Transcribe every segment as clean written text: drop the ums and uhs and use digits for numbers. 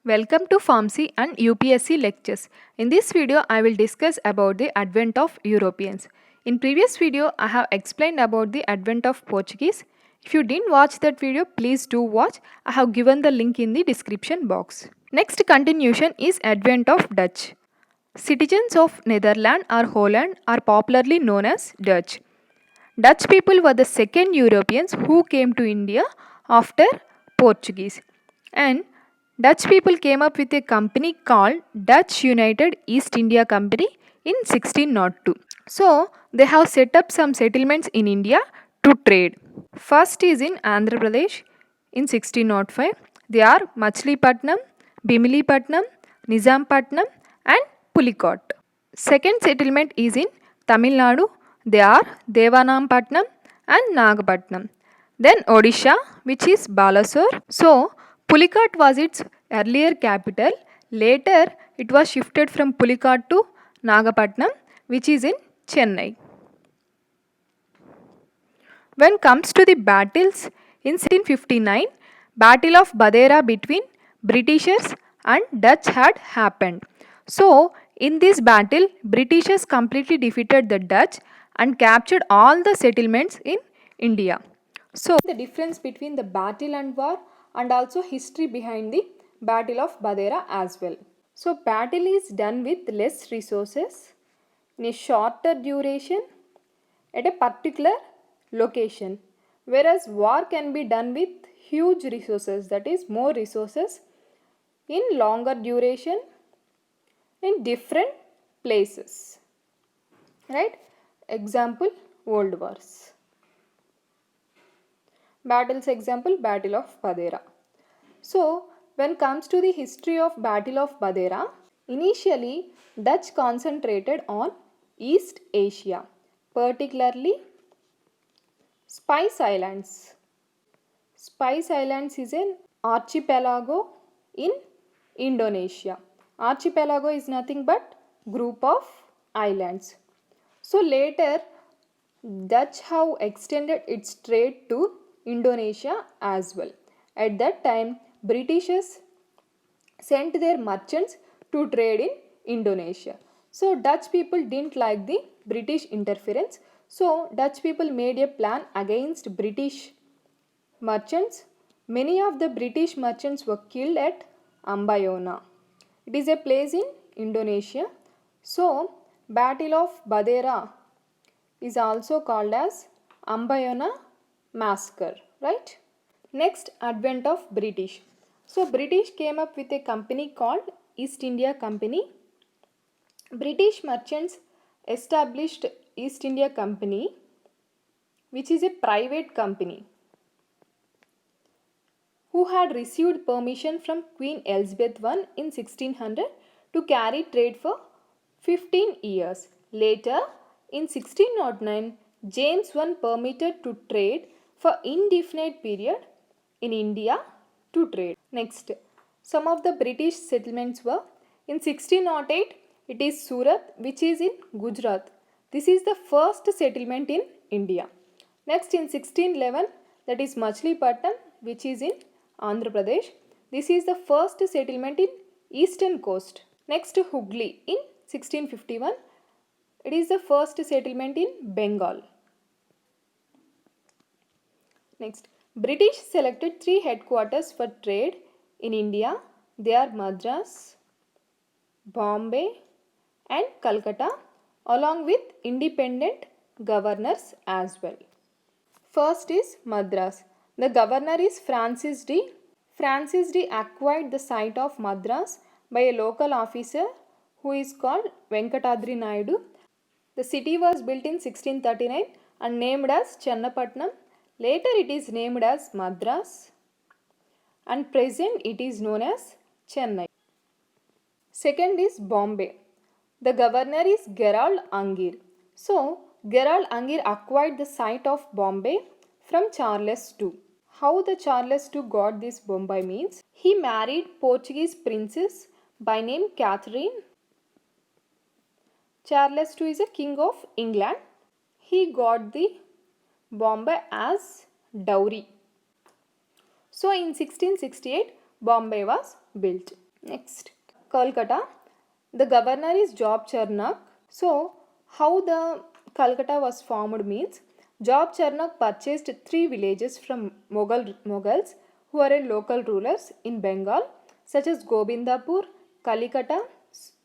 Welcome to Pharmacy and UPSC lectures. In this video, I will discuss about the advent of Europeans. In previous video, I have explained about the advent of Portuguese. If you didn't watch that video, please do watch. I have given the link in the description box. Next continuation is advent of Dutch. Citizens of Netherlands or Holland are popularly known as Dutch. Dutch people were the second Europeans who came to India after Portuguese, and Dutch people came up with a company called Dutch United East India Company in 1602. So they have set up some settlements in India to trade. First is in Andhra Pradesh in 1605. They are Machilipatnam, Bimilipatnam, Nizampatnam and Pulicat. Second settlement is in Tamil Nadu. They are Devanampatnam and Nagapatnam. Then Odisha, which is Balasore. So Pulicat was its earlier capital. Later it was shifted from Pulicat to Nagapatnam, which is in Chennai. When comes to the battles, in 1659, Battle of Badera between Britishers and Dutch had happened. So, in this battle, Britishers completely defeated the Dutch and captured all the settlements in India. So, the difference between the battle and war and also history behind the Battle of Badera as well. So, battle is done with less resources in a shorter duration at a particular location, whereas war can be done with huge resources, that is more resources in longer duration in different places, right? Example, world wars. Battles example, Battle of Badera. So when comes to the history of Battle of Badera, initially Dutch concentrated on East Asia, particularly Spice Islands. Spice Islands is an archipelago in Indonesia. Archipelago is nothing but group of islands. So later Dutch have extended its trade to Indonesia as well. At that time Britishers sent their merchants to trade in Indonesia. So Dutch people didn't like the British interference. So Dutch people made a plan against British merchants. Many of the British merchants were killed at Ambayona. It is a place in Indonesia. So Battle of Badera is also called as Ambayona Massacre, right? Next, advent of British. So British came up with a company called East India Company. British merchants established East India Company, which is a private company, who had received permission from Queen Elizabeth I in 1600 to carry trade for 15 years. Later, in 1609, James I permitted to trade for indefinite period in India to trade. Next, some of the British settlements were in 1608, it is Surat, which is in Gujarat. This is the first settlement in India. Next, in 1611, that is Machilipatnam, which is in Andhra Pradesh. This is the first settlement in eastern coast. Next, Hooghly in 1651. It is the first settlement in Bengal. Next, British selected 3 headquarters for trade in India. They are Madras, Bombay and Calcutta, along with independent governors as well. First is Madras. The governor is Francis D. Francis D acquired the site of Madras by a local officer who is called Venkatadri Naidu. The city was built in 1639 and named as Chennapatnam. Later it is named as Madras and present it is known as Chennai. Second is Bombay. The governor is Gerald Angir. So Gerald Angir acquired the site of Bombay from Charles II. How the Charles II got this Bombay means, he married Portuguese princess by name Catherine. Charles II is a king of England. He got the Bombay as dowry. So in 1668, Bombay was built. Next, Calcutta. The governor is Job Charnock. So, how the Calcutta was formed means Job Charnock purchased three villages from Mughals who are local rulers in Bengal, such as Gobindapur, Kalikata,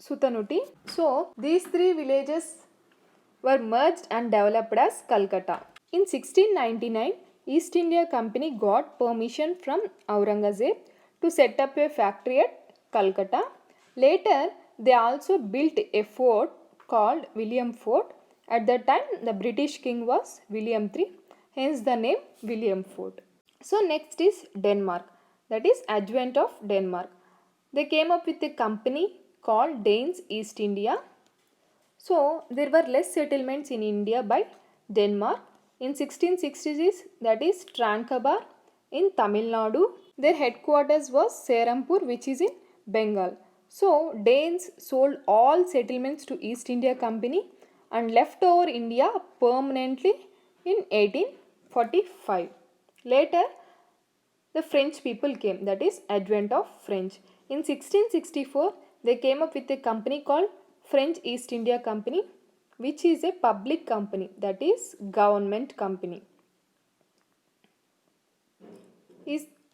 Sutanuti. So, these three villages were merged and developed as Calcutta. In 1699, East India Company got permission from Aurangzeb to set up a factory at Calcutta. Later, they also built a fort called William Fort. At that time, the British king was William III, hence the name William Fort. So, next is Denmark, that is advent of Denmark. They came up with a company called Danes East India. So, there were less settlements in India by Denmark. In 1660s, that is Trankabar in Tamil Nadu. Their headquarters was Serampur, which is in Bengal. So, Danes sold all settlements to East India Company and left over India permanently in 1845. Later, the French people came, that is advent of French. In 1664, they came up with a company called French East India Company, which is a public company, that is government company.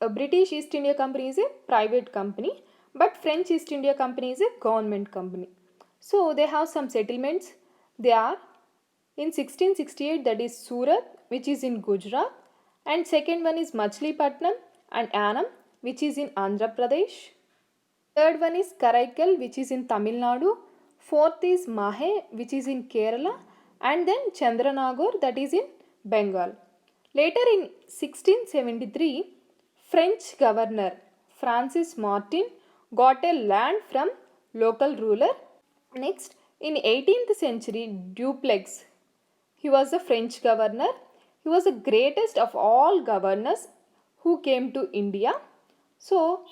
A British East India Company is a private company, but French East India Company is a government company. So they have some settlements. They are in 1668, that is Surat, which is in Gujarat, and second one is Machilipatnam and Annam, which is in Andhra Pradesh. Third one is Karaikal, which is in Tamil Nadu. Fourth is Mahe, which is in Kerala, and then Chandranagore, that is in Bengal. Later in 1673, French governor Francis Martin got a land from local ruler. Next, in 18th century, Dupleix, he was the French governor. He was the greatest of all governors who came to India. So,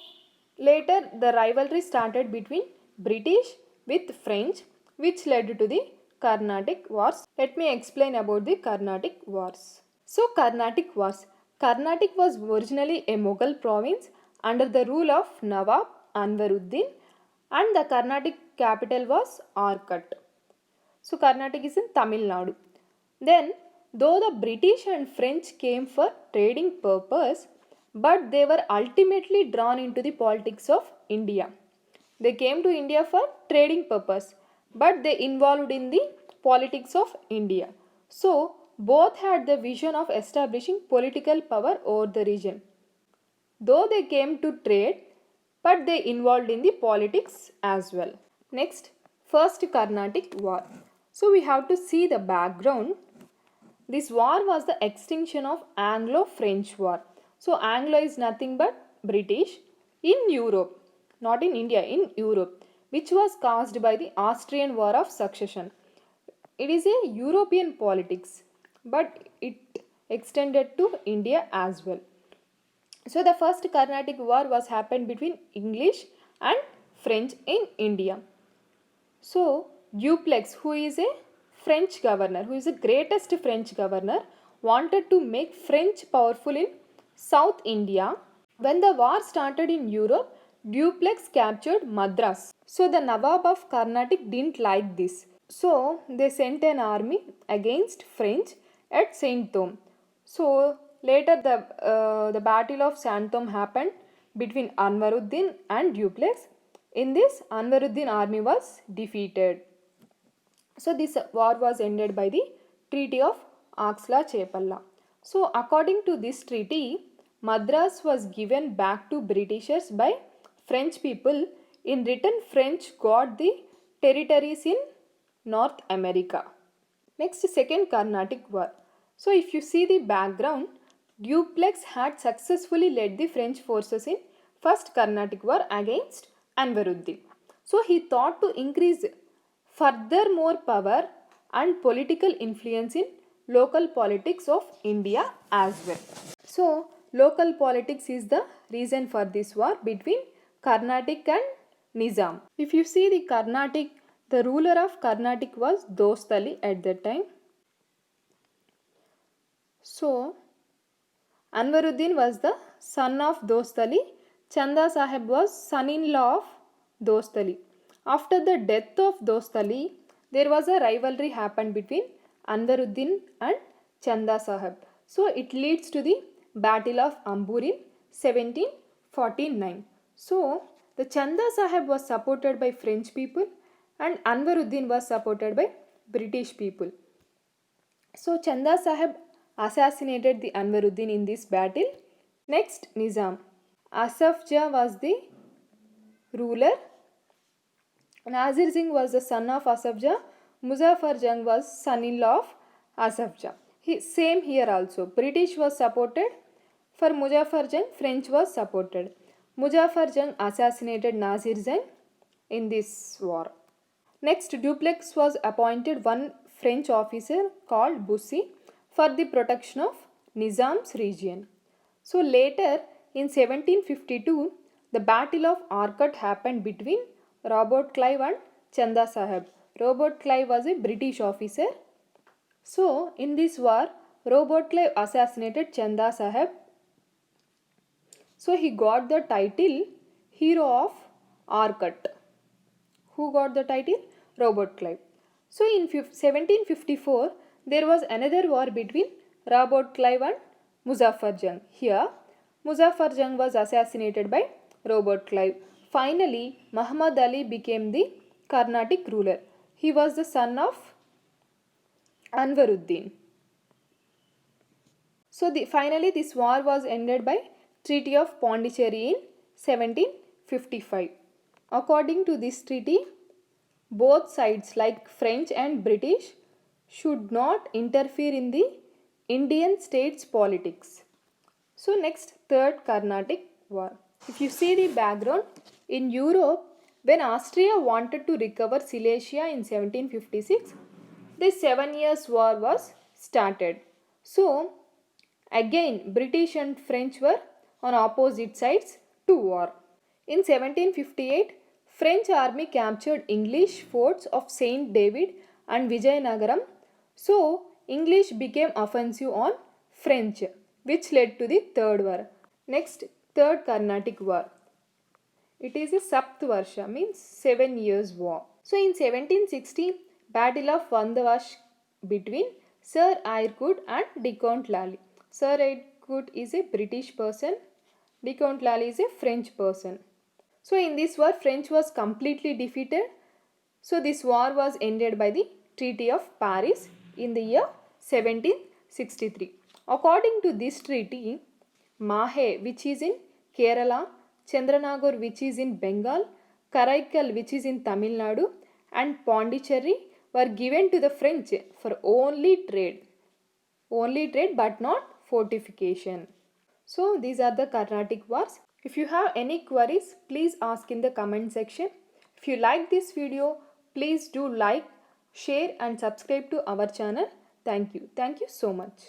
later the rivalry started between British with French, which led to the Carnatic Wars. Let me explain about the Carnatic Wars. So, Carnatic Wars. Carnatic was originally a Mughal province under the rule of Nawab Anwaruddin, and the Carnatic capital was Arcot. So, Carnatic is in Tamil Nadu. Then, though the British and French came for trading purpose, but they were ultimately drawn into the politics of India. They came to India for trading purpose, but they involved in the politics of India. So, both had the vision of establishing political power over the region. Though they came to trade, but they involved in the politics as well. Next, First Carnatic War. So, we have to see the background. This war was the extinction of Anglo-French War. So, Anglo is nothing but British in Europe, not in India, in Europe, which was caused by the Austrian War of Succession. It is a European politics, but it extended to India as well. So, the first Carnatic War was happened between English and French in India. So, Dupleix, who is a French governor, who is the greatest French governor, wanted to make French powerful in South India. When the war started in Europe, Dupleix captured Madras. So, the Nawab of Carnatic didn't like this. So, they sent an army against French at Saint Thome. So, later the Battle of Saint Thome happened between Anwaruddin and Dupleix. In this, Anwaruddin army was defeated. So, this war was ended by the Treaty of Axla-Chepalla. So, according to this treaty, Madras was given back to Britishers by French people. In return, French got the territories in North America. Next, Second Carnatic War. So, if you see the background, Dupleix had successfully led the French forces in First Carnatic War against Anwaruddin. So, he thought to increase further more power and political influence in local politics of India as well. So, local politics is the reason for this war between Carnatic and Nizam. If you see the Carnatic, the ruler of Carnatic was Dostali at that time. So, Anwaruddin was the son of Dostali. Chanda Sahib was son-in-law of Dostali. After the death of Dostali, there was a rivalry happened between Anvaruddin and Chanda Sahib. So it leads to the Battle of Ambur in 1749. So the Chanda Sahib was supported by French people and Anvaruddin was supported by British people. So Chanda Sahib assassinated the Anvaruddin in this battle. Next, Nizam. Asaf Jah was the ruler. Nazir Singh was the son of Asaf Jah. Muzaffar Jung was son-in-law of Asaf Jah. Same here also. British was supported. For Muzaffar Jung, French was supported. Muzaffar Jung assassinated Nazir Jung in this war. Next, Dupleix was appointed one French officer called Bussy for the protection of Nizam's region. So later in 1752, the Battle of Arcot happened between Robert Clive and Chanda Sahib. Robert Clive was a British officer. So in this war, Robert Clive assassinated Chanda Sahib. So he got the title Hero of Arcot. Who got the title? Robert Clive. So in 1754, there was another war between Robert Clive and Muzaffar Jung. Here, Muzaffar Jung was assassinated by Robert Clive. Finally, Muhammad Ali became the Carnatic ruler. He was the son of Anvaruddin. So finally this war was ended by Treaty of Pondicherry in 1755. According to this treaty, both sides like French and British should not interfere in the Indian states' politics. So next, Third Carnatic War. If you see the background, in Europe, when Austria wanted to recover Silesia in 1756, the 7 Years' War was started. So again, British and French were on opposite sides to war. In 1758, French army captured English forts of Saint David and Vijayanagaram. So English became offensive on French, which led to the Third War. Next, Third Carnatic War. It is a Saptvarsha, means 7 Years' War. So in 1760, Battle of Vandavash between Sir Eyre and Viscount Lally. Sir Eyre is a British person. Viscount Lally is a French person. So in this war, French was completely defeated. So this war was ended by the Treaty of Paris in the year 1763. According to this treaty, Mahe, which is in Kerala, Chandranagore, which is in Bengal, Karaikal, which is in Tamil Nadu, and Pondicherry were given to the French for only trade but not fortification. So these are the Carnatic Wars. If you have any queries, please ask in the comment section. If you like this video, please do like, share and subscribe to our channel. Thank you. Thank you so much.